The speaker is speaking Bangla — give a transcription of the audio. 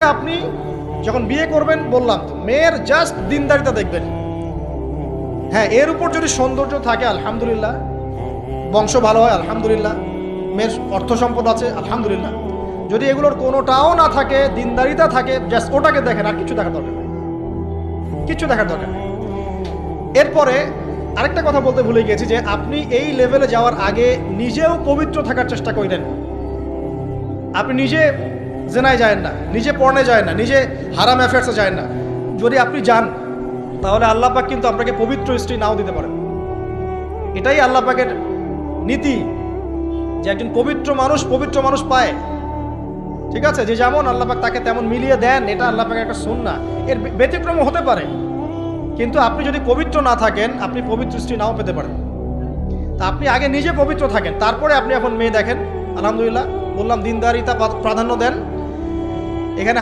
আপনি যখন বিয়ে করবেন বললাম তো মেয়ের জাস্ট দিনদারিতা দেখবেন। হ্যাঁ, এর উপর যদি সৌন্দর্য থাকে আলহামদুলিল্লাহ, বংশ ভালো হয় আলহামদুলিল্লাহ, মেয়ের অর্থ সম্পদ আছে আলহামদুলিল্লাহ। যদি এগুলোর কোনোটাও না থাকে, দিনদারিতা থাকে, জাস্ট ওটাকে দেখেন, আর কিছু দেখার দরকার নেই, কিছু দেখার দরকার নেই। এরপরে আরেকটা কথা বলতে ভুলে গেছি যে আপনি এই লেভেলে যাওয়ার আগে নিজেও পবিত্র থাকার চেষ্টা করেন। আপনি নিজে জেনায় যায় না, নিজে পর্নে যায় না, নিজে হারাম অ্যাফেয়ার্সে যায় না। যদি আপনি যান তাহলে আল্লাহ পাক কিন্তু আপনাকে পবিত্র স্ত্রী নাও দিতে পারেন। এটাই আল্লাহ পাকের নীতি যে একজন পবিত্র মানুষ পায়। ঠিক আছে, যে যেমন আল্লাহ পাক তাকে তেমন মিলিয়ে দেন, এটা আল্লাহ পাকের একটা সুন্নাহ। এর ব্যতিক্রম হতে পারে, কিন্তু আপনি যদি পবিত্র না থাকেন আপনি পবিত্র স্ত্রী নাও পেতে পারেন। তা আপনি আগে নিজে পবিত্র থাকেন, তারপরে আপনি এখন মেয়ে দেখেন। আলহামদুলিল্লাহ বললাম, দিনদারিতা প্রাধান্য দেন। এখানে